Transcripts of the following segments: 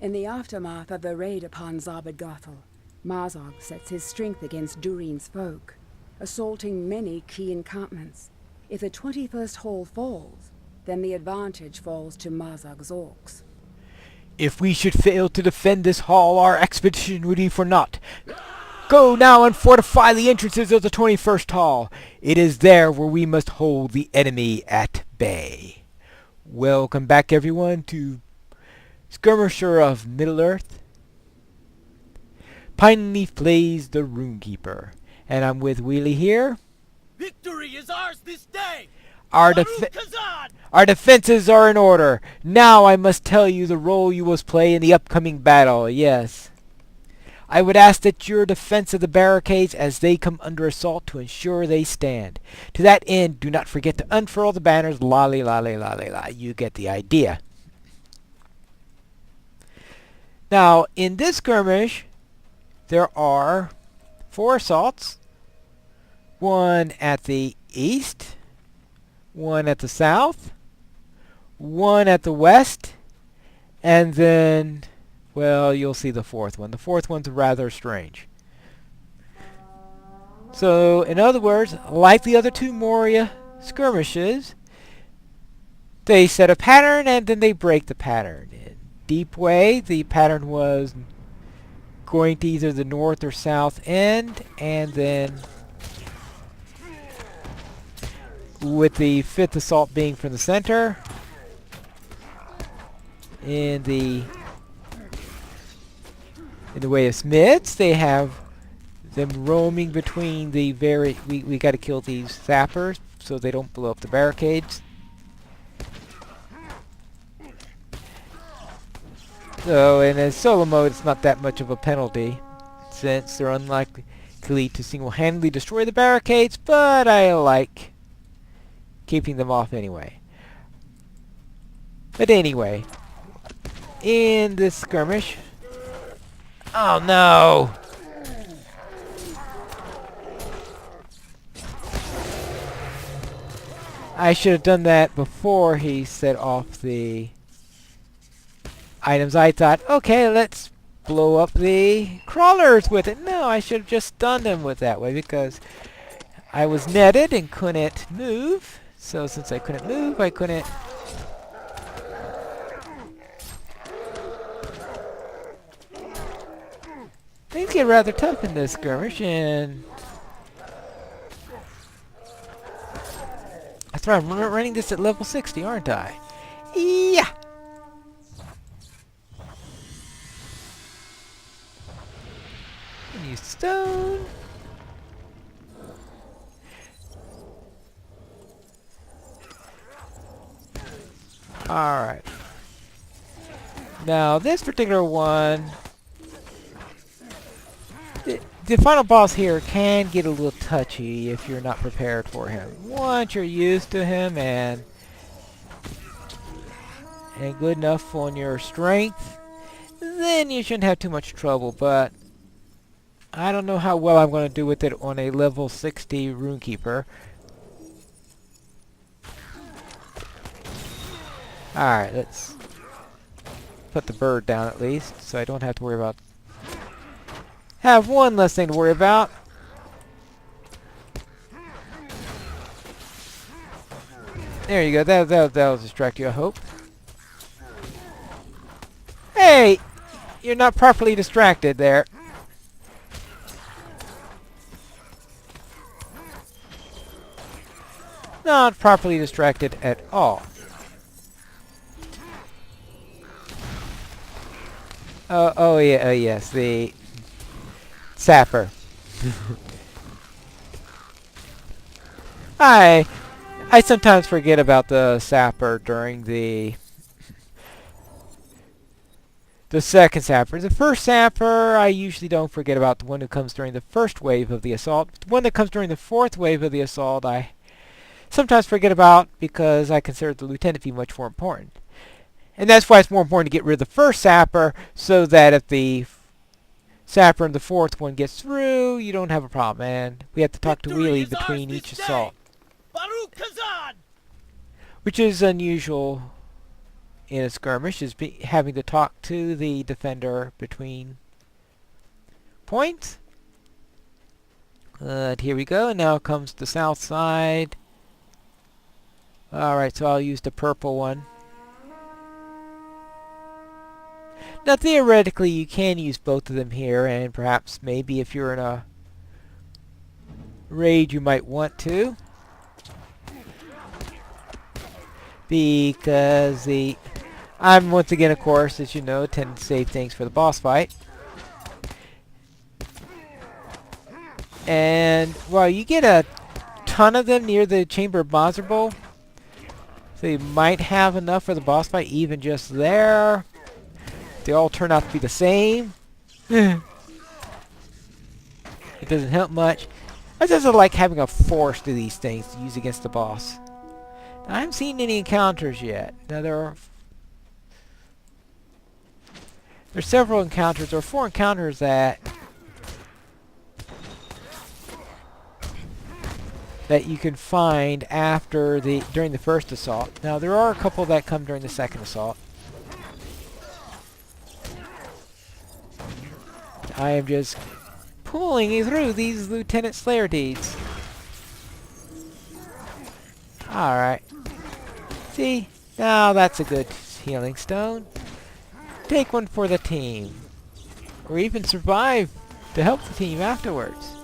In the aftermath of the raid upon Zabadgothel, Marzog sets his strength against Durin's folk, assaulting many key encampments. If the 21st hall falls, then the advantage falls to Marzog's orcs. If we should fail to defend this hall, our expedition would be for naught. Go now and fortify the entrances of the 21st hall. It is there where we must hold the enemy at bay. Welcome back, everyone, to Skirmisher of Middle-earth. Pineleaf plays the Rune-keeper, and I'm with Wheelie here. Victory is ours this day! Our defenses are in order. Now I must tell you the role you must play in the upcoming battle. Yes. I would ask that your defense of the barricades as they come under assault to ensure they stand. To that end, do not forget to unfurl the banners. Lolly, lolly, lolly, lolly. You get the idea. Now, in this skirmish, there are 4 assaults. One at the east, one at the south, one at the west, and then, well, you'll see the 4th one. The 4th one's rather strange. So, in other words, like the other 2 Moria skirmishes, they set a pattern and then they break the pattern. In Deep Way, the pattern was going to either the north or south end, and then with the 5th assault being from the center. In the way of Smiths, they have them roaming between the we got to kill these sappers so they don't blow up the barricades. So in a solo mode, it's not that much of a penalty, since they're unlikely to single-handedly destroy the barricades, but I like keeping them off anyway. But anyway, in this skirmish... Oh no! I should have done that before he set off the items. I thought, okay, let's blow up the crawlers with it. No, I should have just stunned them with that way, because I was netted and couldn't move. So since I couldn't move, I couldn't... Things get rather tough in this skirmish, and... That's right, I'm running this at level 60, aren't I? Yeah! Use stone. Alright. Now, this particular one... The final boss here can get a little touchy if you're not prepared for him. Once you're used to him and good enough on your strength, then you shouldn't have too much trouble, but I don't know how well I'm going to do with it on a level 60 Rune-keeper. Alright, let's put the bird down at least, so I don't have to worry about... Have one less thing to worry about. There you go, that'll distract you, I hope. Hey! You're not properly distracted there. Not properly distracted at all. Oh yeah, yes, the sapper. I sometimes forget about the sapper during the second sapper. The first sapper, I usually don't forget about. The one who comes during the first wave of the assault. The one that comes during the 4th wave of the assault, I sometimes forget about because I consider the lieutenant to be much more important. And that's why it's more important to get rid of the first sapper, so that if the sapper and the 4th one gets through, you don't have a problem. And we have to talk to Wheelie between each assault, which is unusual in a skirmish is having to talk to the defender between points. Here we go, and now comes the south side. Alright, so I'll use the purple one. Now theoretically you can use both of them here, and perhaps maybe if you're in a raid you might want to. Because I'm once again, of course, as you know, tend to save things for the boss fight. And, well, you get a ton of them near the Chamber of Miserable. So you might have enough for the boss fight even just there. They all turn out to be the same. It doesn't help much. I just like having a force to these things to use against the boss. Now, I haven't seen any encounters yet. Now there's several encounters, or 4 encounters that you can find during the first assault. Now there are a couple that come during the second assault. I am just pulling through these Lieutenant Slayer deeds. Alright. See? Now that's a good healing stone. Take one for the team. Or even survive to help the team afterwards.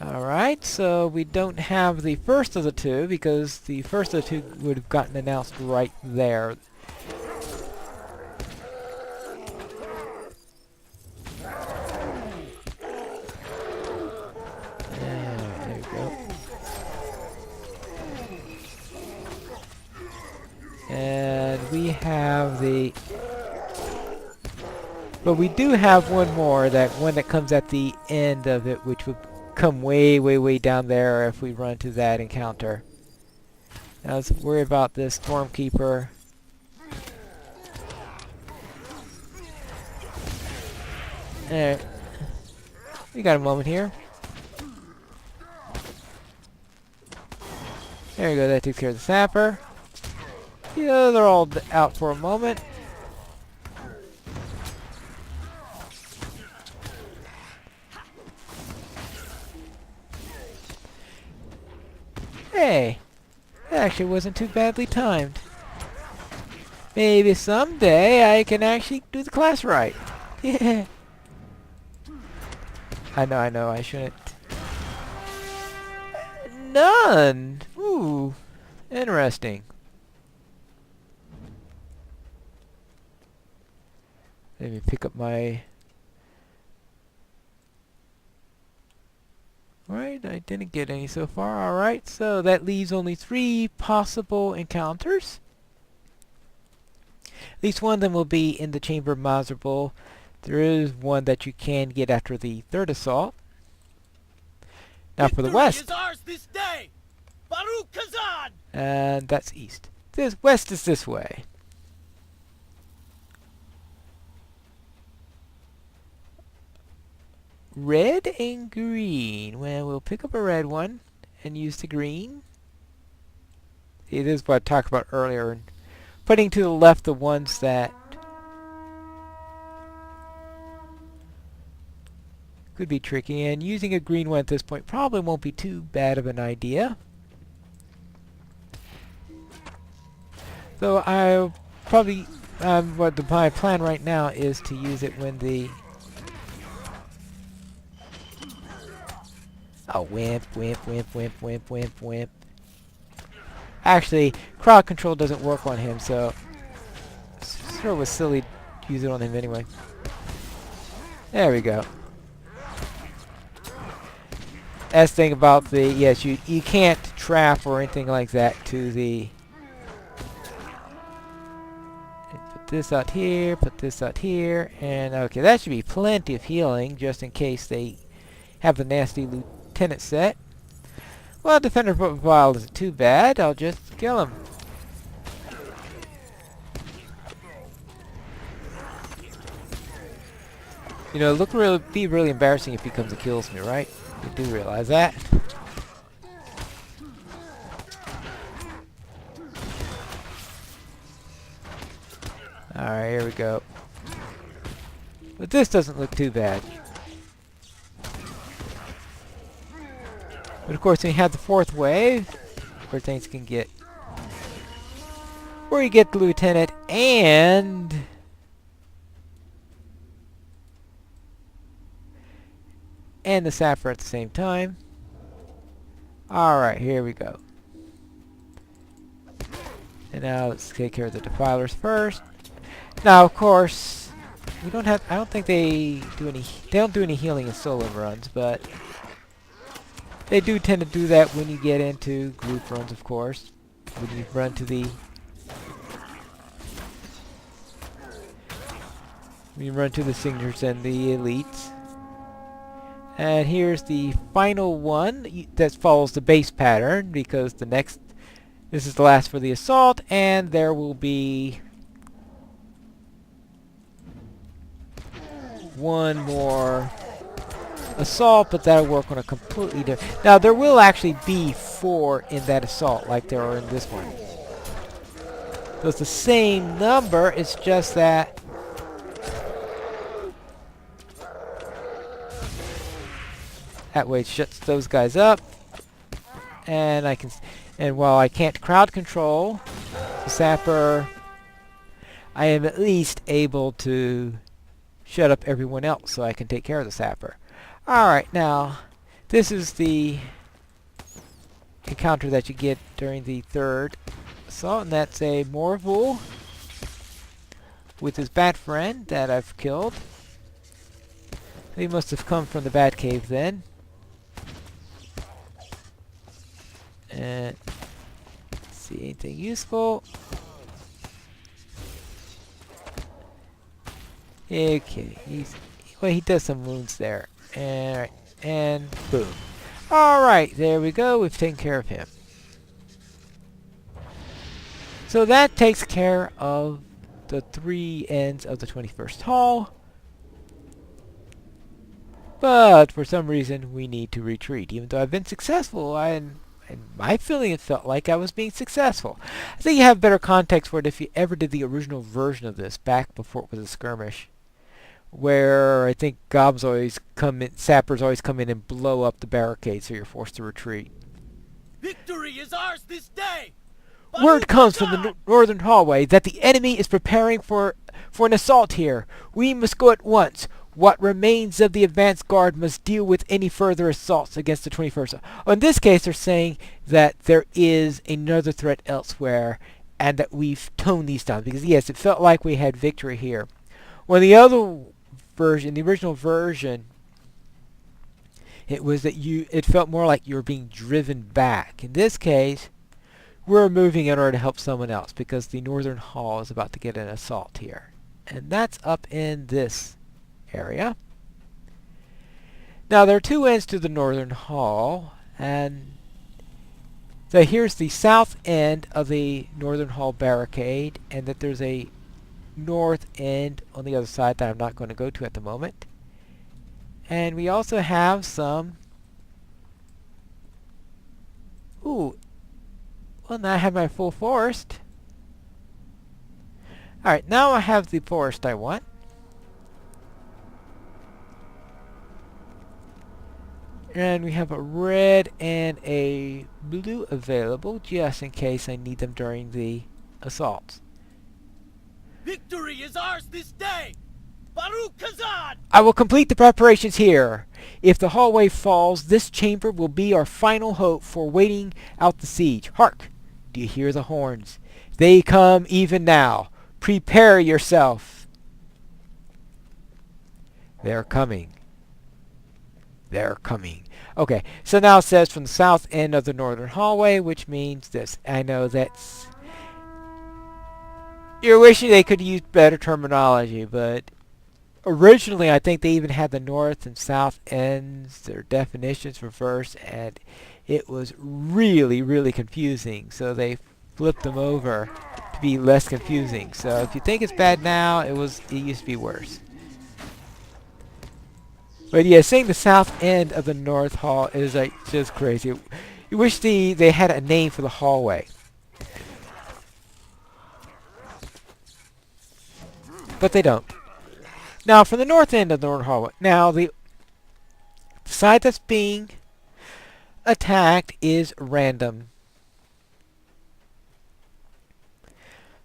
Alright, so we don't have the first of the two, because the first of the two would have gotten announced right there. There we go. And we have but we do have one more, that one that comes at the end of it, which would come way, way, way down there if we run to that encounter. Now let's worry about this Stormkeeper. Alright. We got a moment here. There we go, that takes care of the sapper. Yeah, they're all out for a moment. Hey, that actually wasn't too badly timed. Maybe someday I can actually do the class right. Yeah. I know, I shouldn't. None! Ooh, interesting. Let me pick up my... Alright, I didn't get any so far. Alright, so that leaves only 3 possible encounters. At least one of them will be in the Chamber of Miserable. There is one that you can get after the 3rd assault. Now for the west. Victory is ours this day! Baruch Kazan! And that's east. This west is this way. Red and green. Well, we'll pick up a red one and use the green. See, this is what I talked about earlier. Putting to the left the ones that could be tricky, and using a green one at this point probably won't be too bad of an idea. So I'll probably, my plan right now is to use it when the... Oh, wimp. Actually, crowd control doesn't work on him, so it sort of was silly to use it on him anyway. There we go. That's the thing about the... Yes, you can't trap or anything like that to the... Put this out here, put this out here, and okay, that should be plenty of healing, just in case they have the nasty lieutenant set. Well, defender profile isn't too bad. I'll just kill him. You know, be really embarrassing if he comes and kills me, right? You do realize that. Alright, here we go. But this doesn't look too bad. But of course, when you have the fourth wave, where things can get... where you get the lieutenant and... and the sapper at the same time. Alright, here we go. And now let's take care of the defilers first. Now, of course, we don't have... I don't think they do any... they don't do any healing in solo runs, but... they do tend to do that when you get into group runs, of course. When you run to the... when you run to the signatures and the elites. And here's the final one that follows the base pattern, because the next... this is the last for the assault, and there will be... one more assault, but that'll work on a completely different... now, there will actually be 4 in that assault, like there are in this one. So it's the same number, it's just that... that way it shuts those guys up. And I can... and while I can't crowd control the sapper, I am at least able to shut up everyone else so I can take care of the sapper. Alright, now, this is the encounter that you get during the third assault, and that's a Morvul with his bat friend that I've killed. He must have come from the bat cave then. And see anything useful? Okay, well, he does some wounds there. And boom. Alright, there we go. We've taken care of him. So that takes care of the 3 ends of the 21st hall. But for some reason we need to retreat. Even though I've been successful, and my feeling, it felt like I was being successful. I think you have better context for it if you ever did the original version of this back before it was a skirmish, where I think gobs always come in, sappers always come in and blow up the barricades, so you're forced to retreat. Victory is ours this day! Word comes from the northern hallway that the enemy is preparing for an assault here. We must go at once. What remains of the advance guard must deal with any further assaults against the 21st. In this case, they're saying that there is another threat elsewhere, and that we've toned these down. Because yes, it felt like we had victory here. Well, the other version, the original version, it was that it felt more like you were being driven back. In this case, we're moving in order to help someone else, because the northern hall is about to get an assault here. And that's up in this area. Now, there are 2 ends to the northern hall, and so here's the south end of the northern hall barricade, and that there's a north end on the other side that I'm not going to go to at the moment. And we also have some... ooh, well, now I have my full forest. Alright, now I have the forest I want. And we have a red and a blue available, just in case I need them during the assaults. Victory is ours this day! Baruch Kazan! I will complete the preparations here. If the hallway falls, this chamber will be our final hope for waiting out the siege. Hark! Do you hear the horns? They come even now. Prepare yourself. They're coming. They're coming. Okay, so now it says from the south end of the northern hallway, which means this. I know that's... you're wishing they could use better terminology, but originally I think they even had the north and south ends, their definitions reversed, and it was really, really confusing. So they flipped them over to be less confusing. So if you think it's bad now, it used to be worse. But yeah, saying the south end of the north hall is like just crazy. You wish they had a name for the hallway. but they don't. Now, from the north end of the North Hallway, now the side that's being attacked is random.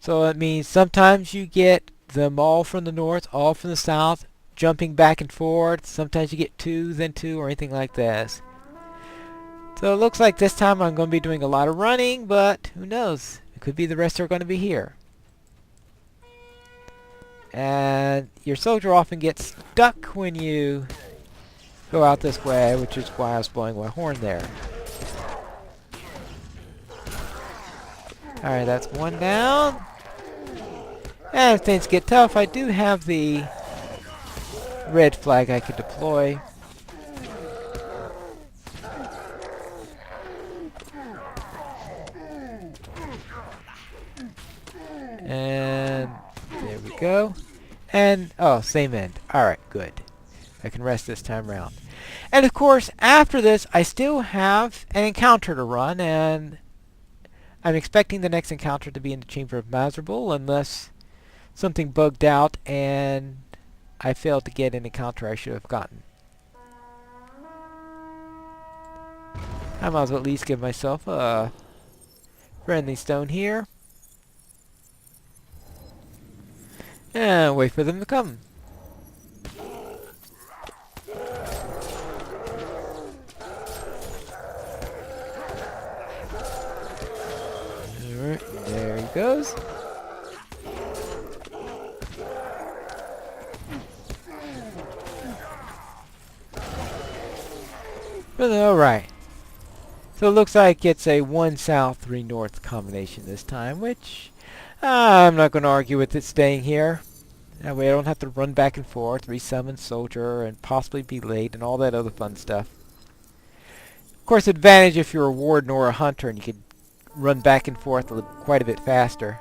So it means sometimes you get them all from the north, all from the south, jumping back and forth. Sometimes you get 2, then 2, or anything like this. So it looks like this time I'm going to be doing a lot of running, but who knows? It could be the rest are going to be here. And your soldier often gets stuck when you go out this way, which is why I was blowing my horn there. Alright, that's one down. And if things get tough, I do have the red flag I could deploy. And there we go. And, oh, same end. Alright, good. I can rest this time around. And of course, after this, I still have an encounter to run, and I'm expecting the next encounter to be in the Chamber of Miserable, unless something bugged out and I failed to get an encounter I should have gotten. I might as well at least give myself a friendly stone here. And wait for them to come. Alright, there he goes. Alright. So it looks like it's a 1 south, 3 north combination this time, which I'm not going to argue with it staying here. That way I don't have to run back and forth, resummon soldier, and possibly be late, and all that other fun stuff. Of course, advantage if you're a warden or a hunter, and you could run back and forth quite a bit faster.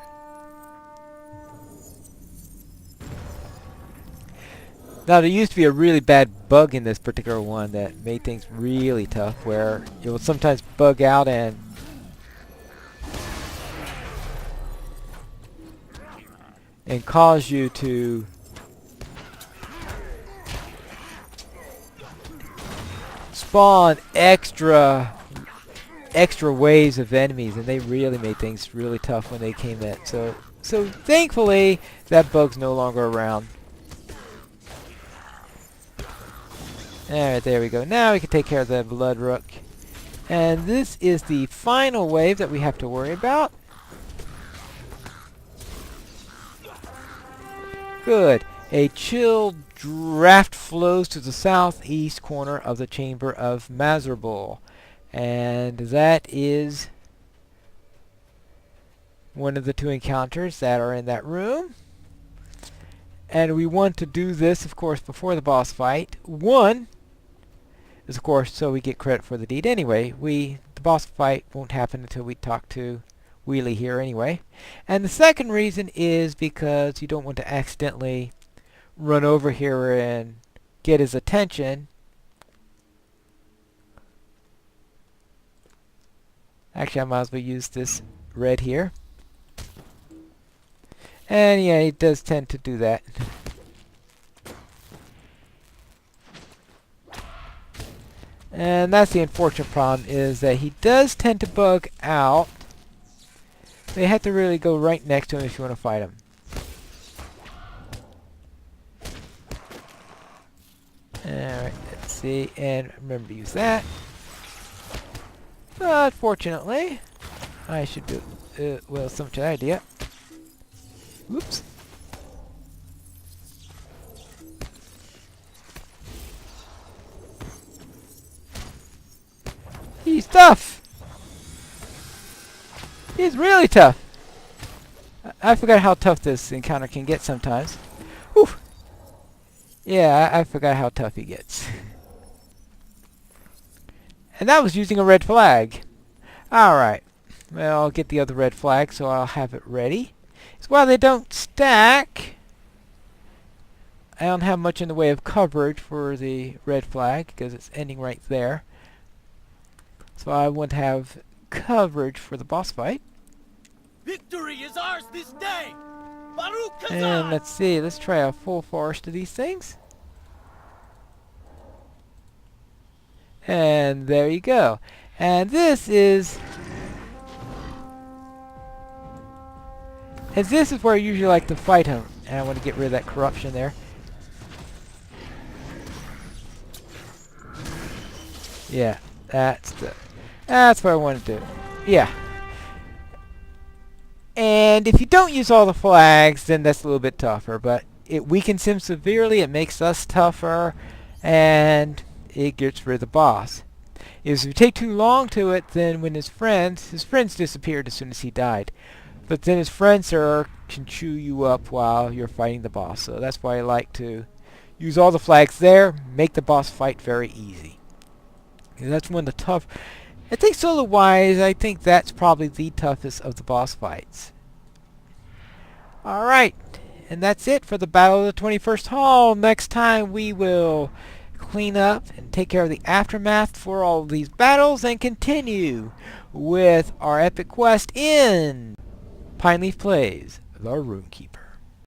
Now, there used to be a really bad bug in this particular one that made things really tough, where it would sometimes bug out and cause you to spawn extra waves of enemies, and they really made things really tough when they came in. So thankfully that bug's no longer around. Alright, there we go. Now we can take care of the blood rook. And this is the final wave that we have to worry about. Good. A chill draft flows to the southeast corner of the Chamber of Miserable. And that is one of the 2 encounters that are in that room. And we want to do this, of course, before the boss fight. One is, of course, so we get credit for the deed. Anyway, the boss fight won't happen until we talk to Wheelie here anyway. And the second reason is because you don't want to accidentally run over here and get his attention. Actually, I might as well use this red here. And yeah, he does tend to do that. And that's the unfortunate problem, is that he does tend to bug out. So you have to really go right next to him if you want to fight him. Alright, let's see. And remember to use that. But fortunately, I should do well, some to idea. Whoops. He's tough. He's really tough. I forgot how tough this encounter can get sometimes. Whew. Yeah, I forgot how tough he gets. And that was using a red flag. Alright. Well, I'll get the other red flag, so I'll have it ready. So while they don't stack, I don't have much in the way of coverage for the red flag, because it's ending right there. So I won't have coverage for the boss fight. Victory is ours this day! Baruch And Kazan! let's see, let's try a full forest of these things. And there you go. And this is where I usually like to fight him. And I want to get rid of that corruption there. Yeah, that's what I want to do. Yeah. And if you don't use all the flags, then that's a little bit tougher. But it weakens him severely, it makes us tougher, and it gets rid of the boss. If you take too long to it, then when his friends disappeared as soon as he died. But then his friends can chew you up while you're fighting the boss. So that's why I like to use all the flags there, make the boss fight very easy. And that's one of the tough... I think solo-wise, I think that's probably the toughest of the boss fights. Alright, and that's it for the Battle of the 21st Hall. Next time we will clean up and take care of the aftermath for all of these battles and continue with our epic quest in Pineleaf Plays, the Rune-keeper.